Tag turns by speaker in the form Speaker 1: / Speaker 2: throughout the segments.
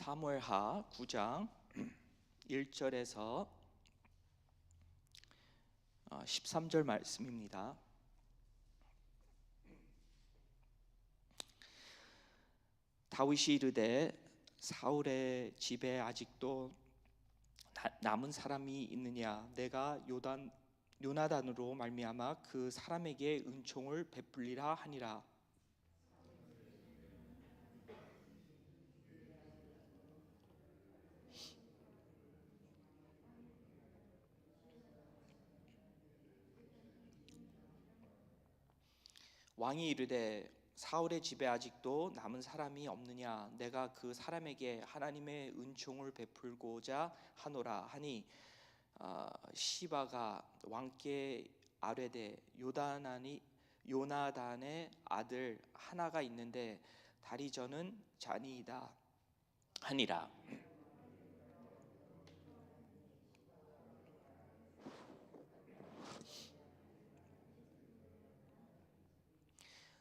Speaker 1: 사무엘하 9장 1절에서 13절 말씀입니다. 다윗이 이르되 사울의 집에 아직도 남은 사람이 있느냐? 내가 요나단으로 말미암아 그 사람에게 은총을 베풀리라 하니라. 왕이 이르되 사울의 집에 아직도 남은 사람이 없느냐? 내가 그 사람에게 하나님의 은총을 베풀고자 하노라 하니 시바가 왕께 아뢰되 요나단의 아들 하나가 있는데 다리저는 자니이다 하니라.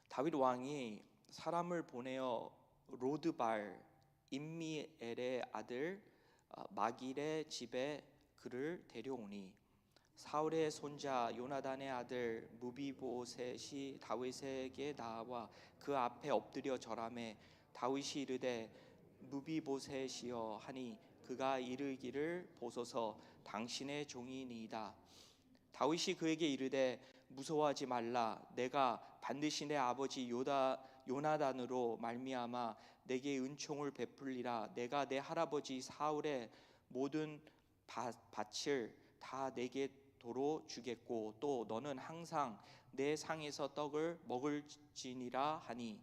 Speaker 1: 다윗 왕이 사람을 보내어 로드발 임미엘의 아들 마길의 집에 그를 데려오니 사울의 손자 요나단의 아들 무비보셋이 다윗에게 나와 그 앞에 엎드려 절하매 다윗이 이르되 무비보셋이여 하니 그가 이르기를 보소서 당신의 종이니이다. 다윗이 그에게 이르되 무서워하지 말라. 내가 반드시 내 아버지 요나단으로 말미암아 내게 은총을 베풀리라. 내가 내 할아버지 사울의 모든 밭을 다 내게 도로 주겠고 또 너는 항상 내 상에서 떡을 먹을지니라 하니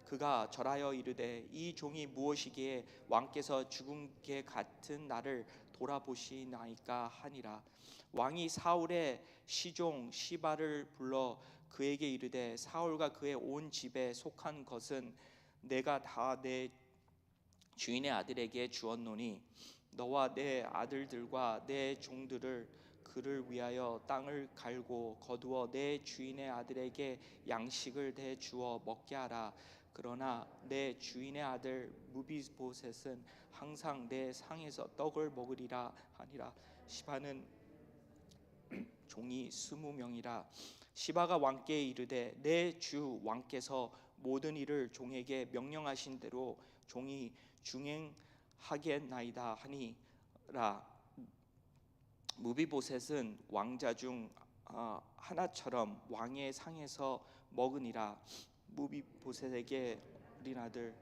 Speaker 1: 그가 절하여 이르되 이 종이 무엇이기에 왕께서 죽은 개 같은 나를 돌아보시나이까 하니라. 왕이 사울의 시종 시바를 불러 그에게 이르되 사울과 그의 온 집에 속한 것은 내가 다 내 주인의 아들에게 주었노니 너와 내 아들들과 내 종들을 그를 위하여 땅을 갈고 거두어 내 주인의 아들에게 양식을 대 주어 먹게 하라. 그러나 내 주인의 아들 무비보셋은 항상 내 상에서 떡을 먹으리라 하니라. 시바는 종이 20명이라. 시바가 왕께 이르되 내 주 왕께서 모든 일을 종에게 명령하신 대로 종이 중행하겠나이다 하니라. 무비보셋은 왕자 중 하나처럼 왕의 상에서 먹으니라. 무비보셋에게 어린 아들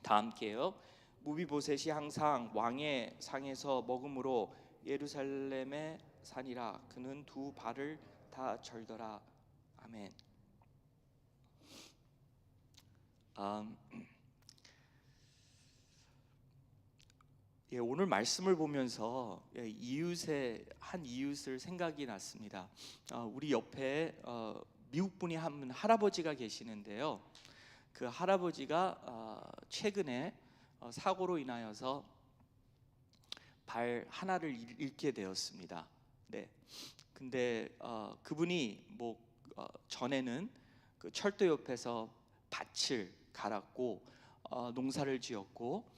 Speaker 1: 다 함께요. 무비보셋이 항상 왕의 상에서 먹음으로 예루살렘에 사니라. 그는 두 발을 다 절더라. 아멘. 오늘 말씀을 보면서 한 이웃을 생각이 났습니다. 우리 옆에 미국 분이 한 할아버지가 계시는데요. 그 할아버지가 최근에 사고로 인하여서 발 하나를 잃게 되었습니다. 네. 근데 그분이 전에는 그 철도 옆에서 밭을 갈았고 농사를 지었고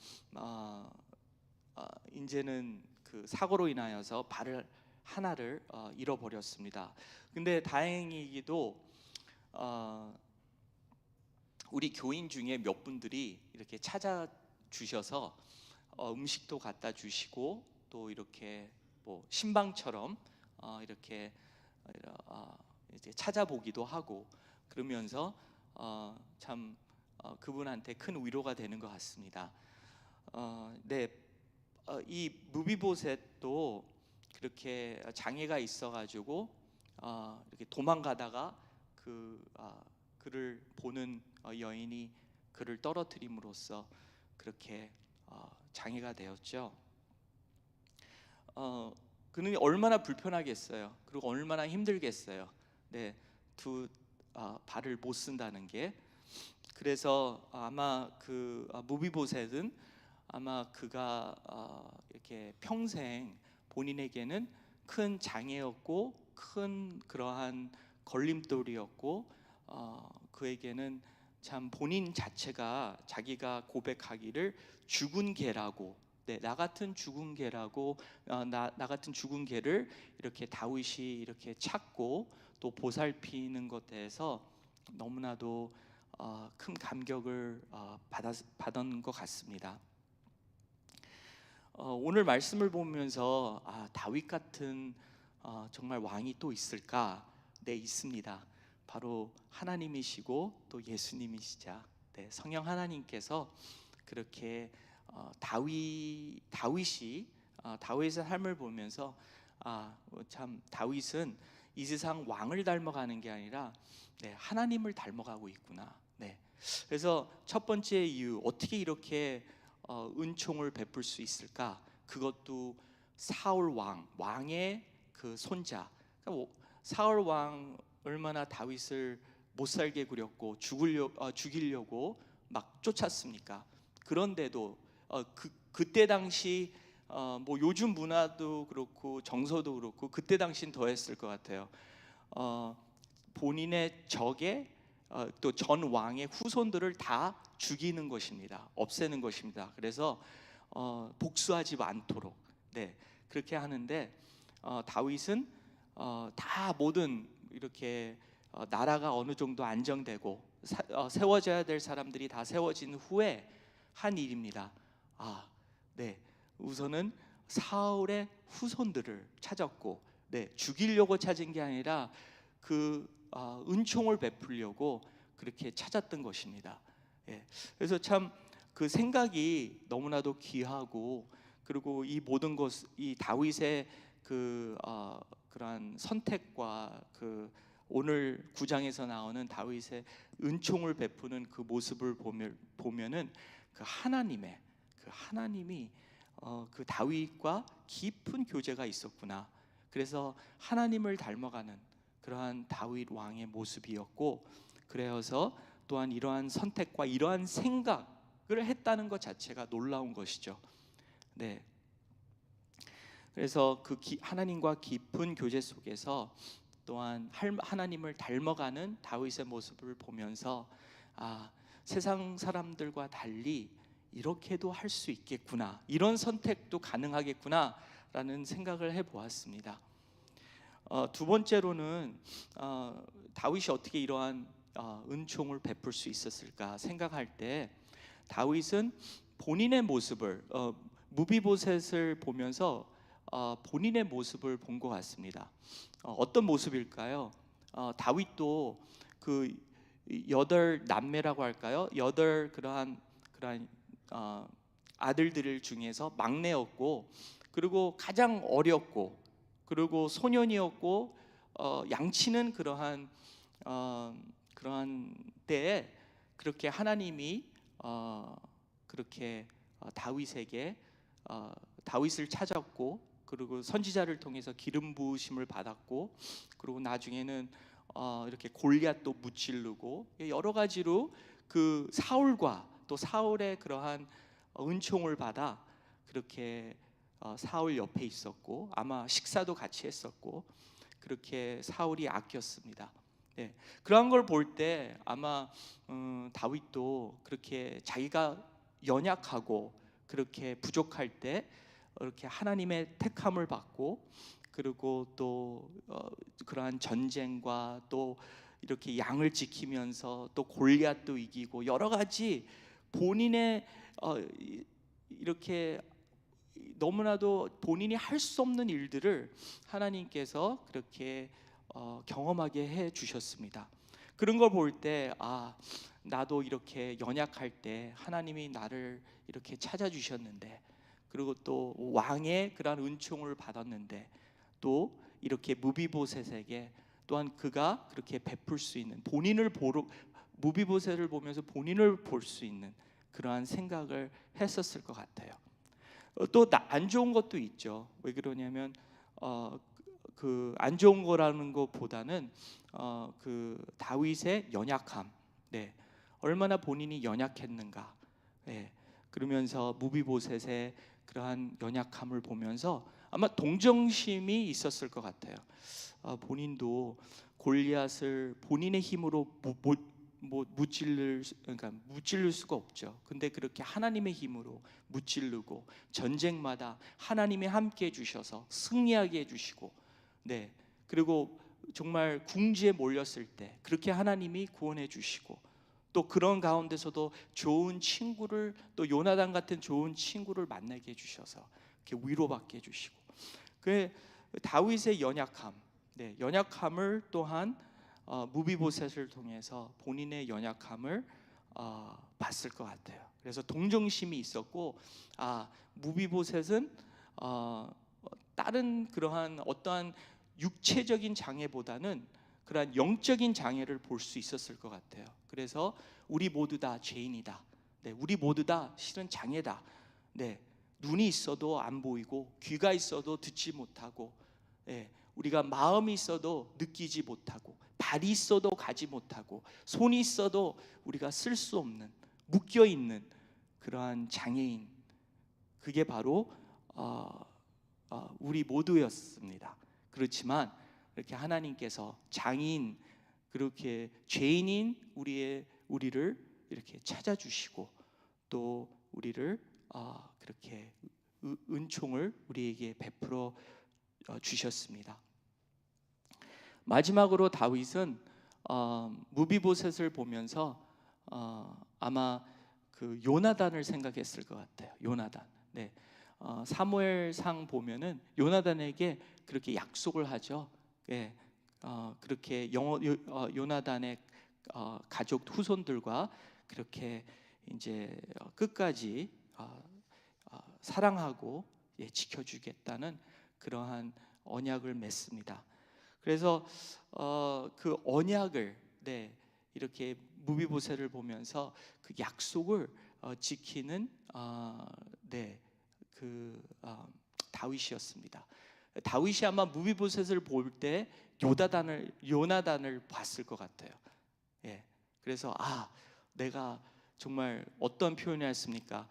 Speaker 1: 이제는 그 사고로 인하여서 발을 하나를 잃어버렸습니다. 근데 다행히도 우리 교인 중에 몇 분들이 이렇게 찾아주셔서 음식도 갖다 주시고 또 이렇게 신방처럼 이렇게 이제 찾아보기도 하고 그러면서 참 그분한테 큰 위로가 되는 것 같습니다. 네, 이 무비보셋도 그렇게 장애가 있어가지고 이렇게 도망가다가 그를 보는 여인이 그를 떨어뜨림으로써 그렇게 장애가 되었죠. 그는 얼마나 불편하겠어요. 그리고 얼마나 힘들겠어요. 네, 두 발을 못 쓴다는 게. 그래서 아마 그 무비보셋은 아마 그가 이렇게 평생 본인에게는 큰 장애였고 큰 그러한 걸림돌이었고 그에게는 참 본인 자체가 자기가 고백하기를 죽은 개라고, 나 같은 죽은 개라고, 나 같은 죽은 개를 이렇게 다윗이 이렇게 찾고 또 보살피는 것에 대해서 너무나도 큰 감격을 받은 것 같습니다. 오늘 말씀을 보면서 다윗 같은 정말 왕이 또 있을까? 네, 있습니다. 바로 하나님이시고 또 예수님이시자 성령 하나님께서 그렇게 다윗의 삶을 보면서 참 다윗은 이 세상 왕을 닮아가는 게 아니라 하나님을 닮아가고 있구나. 그래서 첫 번째 이유, 어떻게 이렇게 은총을 베풀 수 있을까? 그것도 사울 왕의 그 손자. 그러니까 사울 왕 얼마나 다윗을 못 살게 구렸고 죽이려고 막 쫓았습니까? 그런데도 그때 당시 뭐 요즘 문화도 그렇고 정서도 그렇고 그때 당시는 더했을 것 같아요. 본인의 적의 또 전 왕의 후손들을 다 죽이는 것입니다. 없애는 것입니다. 그래서 복수하지 않도록 그렇게 하는데 다윗은 다 모든 이렇게 나라가 어느 정도 안정되고 세워져야 될 사람들이 다 세워진 후에 한 일입니다. 우선은 사울의 후손들을 찾았고, 죽이려고 찾은 게 아니라 그 은총을 베풀려고 그렇게 찾았던 것입니다. 그래서 참 그 생각이 너무나도 귀하고, 그리고 이 모든 것, 이 다윗의 그러한 선택과 오늘 9장에서 나오는 다윗의 은총을 베푸는 그 모습을 보면은 하나님이 그 다윗과 깊은 교제가 있었구나. 그래서 하나님을 닮아가는 그러한 다윗 왕의 모습이었고, 그래서 또한 이러한 선택과 이러한 생각을 했다는 것 자체가 놀라운 것이죠. 그래서 하나님과 깊은 교제 속에서 또한 하나님을 닮아가는 다윗의 모습을 보면서 세상 사람들과 달리 이렇게도 할 수 있겠구나, 이런 선택도 가능하겠구나 라는 생각을 해보았습니다. 두 번째로는 다윗이 어떻게 이러한 은총을 베풀 수 있었을까 생각할 때, 다윗은 본인의 모습을 무비보셋을 보면서 본인의 모습을 본 것 같습니다. 어떤 모습일까요? 다윗도 그 8 남매라고 할까요? 8 그러한 아들들 중에서 막내였고, 그리고 가장 어렸고, 그리고 소년이었고, 양치는 그러한 때에 그렇게 하나님이 그렇게 다윗에게 다윗을 찾았고, 그리고 선지자를 통해서 기름 부으심을 받았고, 그리고 나중에는 이렇게 골리앗도 무찌르고 여러 가지로 그 사울과 또 사울의 그러한 은총을 받아 그렇게 사울 옆에 있었고, 아마 식사도 같이 했었고, 그렇게 사울이 아꼈습니다. 그러한 걸 볼 때 아마 다윗도 그렇게 자기가 연약하고 그렇게 부족할 때 이렇게 하나님의 택함을 받고, 그리고 또 그러한 전쟁과 또 이렇게 양을 지키면서 또 골리앗도 이기고 여러 가지 본인의 이렇게 너무나도 본인이 할 수 없는 일들을 하나님께서 그렇게 경험하게 해 주셨습니다. 그런 걸 볼 때 나도 이렇게 연약할 때 하나님이 나를 이렇게 찾아주셨는데, 그리고 또 왕의 그러한 은총을 받았는데, 또 이렇게 무비보셋에게 또한 그가 그렇게 베풀 수 있는, 무비보셋을 보면서 본인을 볼 수 있는 그러한 생각을 했었을 것 같아요. 또 안 좋은 것도 있죠. 왜 그러냐면 그 안 좋은 거라는 것보다는 그 다윗의 연약함, 얼마나 본인이 연약했는가. 그러면서 무비보셋의 그러한 연약함을 보면서 아마 동정심이 있었을 것 같아요. 본인도 골리앗을 본인의 힘으로 무찔를 수가 없죠. 근데 그렇게 하나님의 힘으로 무찌르고, 전쟁마다 하나님이 함께 해주셔서 승리하게 해주시고, 네, 그리고 정말 궁지에 몰렸을 때 그렇게 하나님이 구원해 주시고, 또 그런 가운데서도 좋은 친구를, 또 요나단 같은 좋은 친구를 만나게 해주셔서 이렇게 위로받게 해주시고, 그 다윗의 연약함, 네, 연약함을 또한 무비보셋을 통해서 본인의 연약함을 봤을 것 같아요. 그래서 동정심이 있었고, 무비보셋은 다른 그러한 어떠한 육체적인 장애보다는 그러한 영적인 장애를 볼 수 있었을 것 같아요. 그래서 우리 모두 다 죄인이다. 네, 우리 모두 다 실은 장애다. 네, 눈이 있어도 안 보이고, 귀가 있어도 듣지 못하고, 네, 우리가 마음이 있어도 느끼지 못하고, 발이 있어도 가지 못하고, 손이 있어도 우리가 쓸 수 없는, 묶여 있는 그러한 장애인, 그게 바로 우리 모두였습니다. 그렇지만 이렇게 하나님께서 장애인, 그렇게 죄인인 우리를 이렇게 찾아주시고, 또 우리를 그렇게 은총을 우리에게 베풀어 주셨습니다. 마지막으로 다윗은 무비보셋을 보면서 아마 그 요나단을 생각했을 것 같아요. 요나단. 네. 사무엘상 보면은 요나단에게 그렇게 약속을 하죠. 예. 그렇게 요나단의 가족 후손들과 그렇게 이제 끝까지 사랑하고 지켜주겠다는 그러한 언약을 맺습니다. 그래서 그 언약을, 네, 이렇게 무비보셋을 보면서 그 약속을 지키는 네, 그 다윗이었습니다. 다윗이 아마 무비보셋을 볼 때 요나단을 봤을 것 같아요. 예, 그래서 내가 정말 어떤 표현을 했습니까?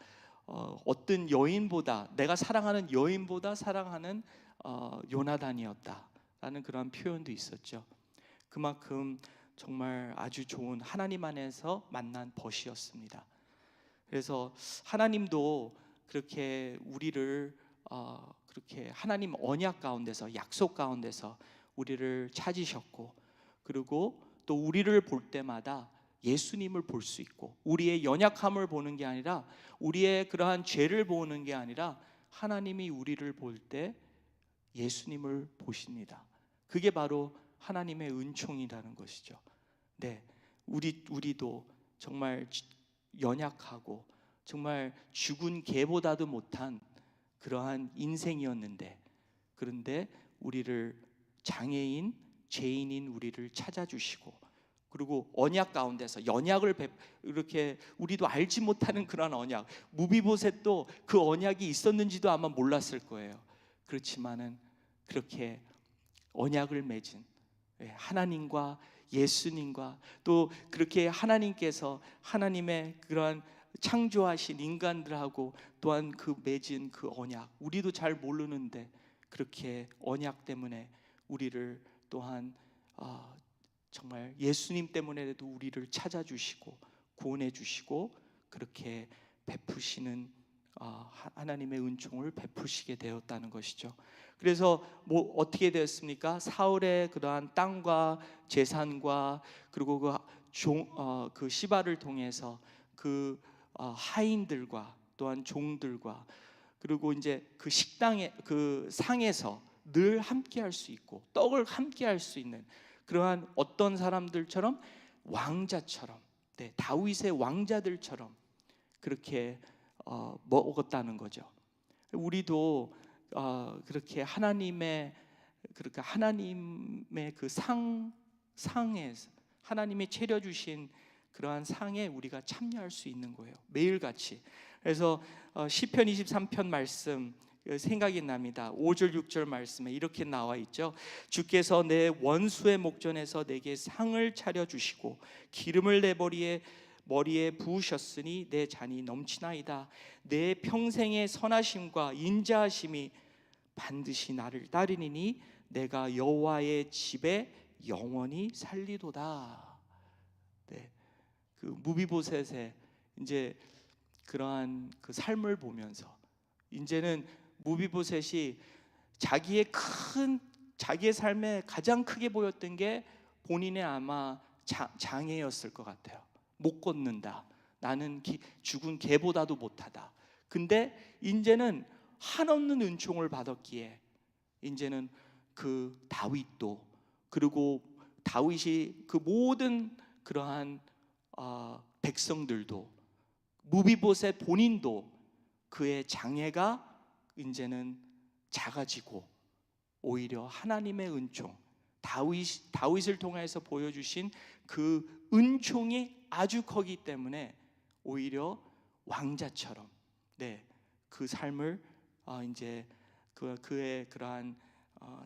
Speaker 1: 어떤 여인보다, 내가 사랑하는 여인보다 사랑하는 요나단이었다라는 그런 표현도 있었죠. 그만큼 정말 아주 좋은 하나님 안에서 만난 벗이었습니다. 그래서 하나님도 그렇게 우리를 그렇게 하나님 언약 가운데서, 약속 가운데서 우리를 찾으셨고, 그리고 또 우리를 볼 때마다 예수님을 볼 수 있고, 우리의 연약함을 보는 게 아니라, 우리의 그러한 죄를 보는 게 아니라 하나님이 우리를 볼 때 예수님을 보십니다. 그게 바로 하나님의 은총이라는 것이죠. 네, 우리도 정말 연약하고 정말 죽은 개보다도 못한 그러한 인생이었는데, 그런데 우리를 장애인, 죄인인 우리를 찾아주시고, 그리고 언약 가운데서 연약을 이렇게 우리도 알지 못하는 그런 언약, 무비보셋도 그 언약이 있었는지도 아마 몰랐을 거예요. 그렇지만은 그렇게 언약을 맺은 하나님과 예수님과, 또 그렇게 하나님께서 하나님의 그러한 창조하신 인간들하고 또한 그 맺은 그 언약, 우리도 잘 모르는데 그렇게 언약 때문에 우리를 또한 정말 예수님 때문에라도 우리를 찾아주시고 구원해 주시고, 그렇게 베푸시는 하나님의 은총을 베푸시게 되었다는 것이죠. 그래서 어떻게 되었습니까? 사울의 그러한 땅과 재산과, 그리고 그 시바를 통해서 그 하인들과 또한 종들과, 그리고 이제 그 식당에, 그 상에서 늘 함께 할 수 있고 떡을 함께 할 수 있는 그러한 어떤 사람들처럼, 왕자처럼, 네, 다윗의 왕자들처럼 그렇게 먹었다는 거죠. 우리도 그렇게 하나님의 그 상에서 하나님이 차려주신 그러한 상에 우리가 참여할 수 있는 거예요, 매일같이. 그래서 시편 23편 말씀 생각이 납니다. 5절 6절 말씀에 이렇게 나와 있죠. 주께서 내 원수의 목전에서 내게 상을 차려주시고 기름을 내 머리에 부으셨으니 내 잔이 넘치나이다. 내 평생의 선하심과 인자하심이 반드시 나를 따르리니 내가 여호와의 집에 영원히 살리도다. 네, 그 무비보셋의 이제 그러한 그 삶을 보면서 이제는 무비보셋이 자기의 삶에 가장 크게 보였던 게 본인의 아마 장애였을 것 같아요. 못 걷는다. 나는 죽은 개보다도 못하다. 근데 이제는 한없는 은총을 받았기에 이제는 그 다윗도, 그리고 다윗이 그 모든 그러한 백성들도, 무비보셋 본인도 그의 장애가 이제는 작아지고 오히려 하나님의 은총, 다윗을 통해서 보여주신 그 은총이 아주 크기 때문에 오히려 왕자처럼, 네, 그 삶을 이제 그의 그러한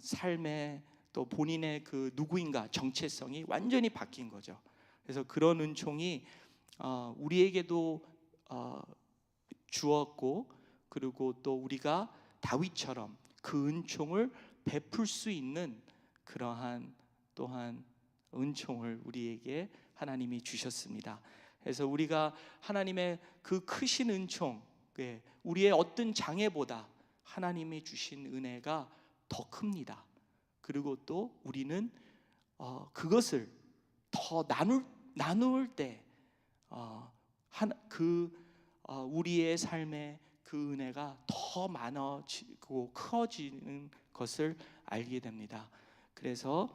Speaker 1: 삶의 또 본인의 그 누구인가 정체성이 완전히 바뀐 거죠. 그래서 그런 은총이 우리에게도 주었고, 그리고 또 우리가 다윗처럼 그 은총을 베풀 수 있는 그러한 또한 은총을 우리에게 하나님이 주셨습니다. 그래서 우리가 하나님의 그 크신 은총, 우리의 어떤 장애보다 하나님이 주신 은혜가 더 큽니다. 그리고 또 우리는 그것을 더 나눌 때 우리의 삶에 그 은혜가 더 많아지고 커지는 것을 알게 됩니다. 그래서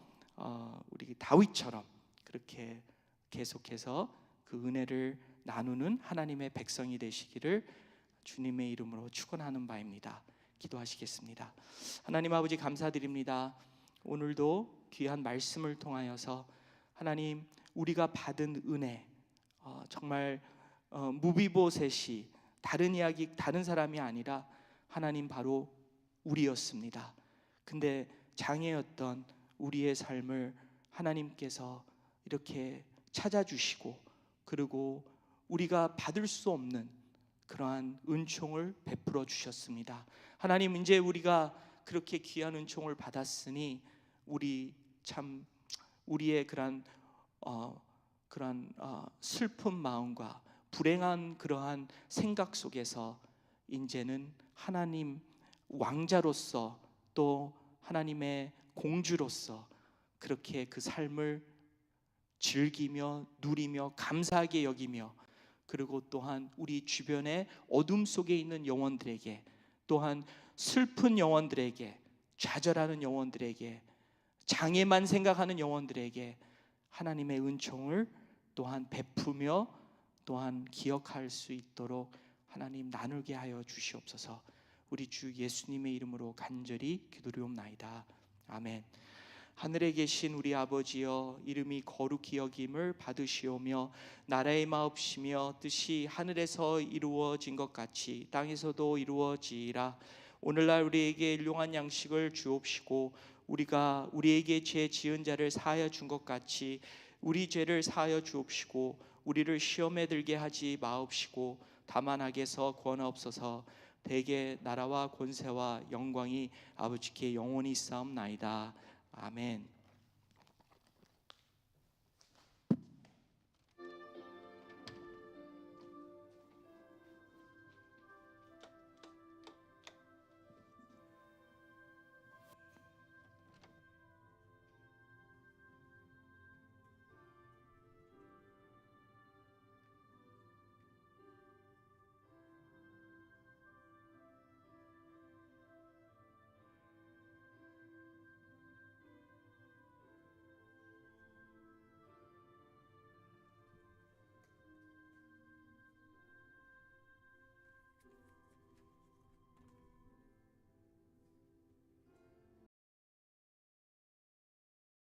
Speaker 1: 우리 다윗처럼 그렇게 계속해서 그 은혜를 나누는 하나님의 백성이 되시기를 주님의 이름으로 축원하는 바입니다. 기도하시겠습니다. 하나님 아버지, 감사드립니다. 오늘도 귀한 말씀을 통하여서 하나님, 우리가 받은 은혜, 정말 무비보셋이 다른 사람이 아니라 하나님 바로 우리였습니다. 근데 장애였던 우리의 삶을 하나님께서 이렇게 찾아주시고, 그리고 우리가 받을 수 없는 그러한 은총을 베풀어 주셨습니다. 하나님, 이제 우리가 그렇게 귀한 은총을 받았으니 우리의 그러한 슬픈 마음과 불행한 그러한 생각 속에서 이제는 하나님 왕자로서, 또 하나님의 공주로서 그렇게 그 삶을 즐기며 누리며 감사하게 여기며, 그리고 또한 우리 주변의 어둠 속에 있는 영혼들에게, 또한 슬픈 영혼들에게, 좌절하는 영혼들에게, 장애만 생각하는 영혼들에게 하나님의 은총을 또한 베푸며 또한 기억할 수 있도록 하나님 나누게 하여 주시옵소서. 우리 주 예수님의 이름으로 간절히 기도드리옵나이다. 아멘. 하늘에 계신 우리 아버지여, 이름이 거룩히 여김을 받으시오며 나라의 마옵시며 뜻이 하늘에서 이루어진 것 같이 땅에서도 이루어지이라. 오늘날 우리에게 일용할 양식을 주옵시고, 우리가 우리에게 죄 지은 자를 사하여 준 것 같이 우리 죄를 사하여 주옵시고, 우리를 시험에 들게 하지 마옵시고 다만 악에서 구원하옵소서. 대개 나라와 권세와 영광이 아버지께 영원히 있사옵나이다. 아멘.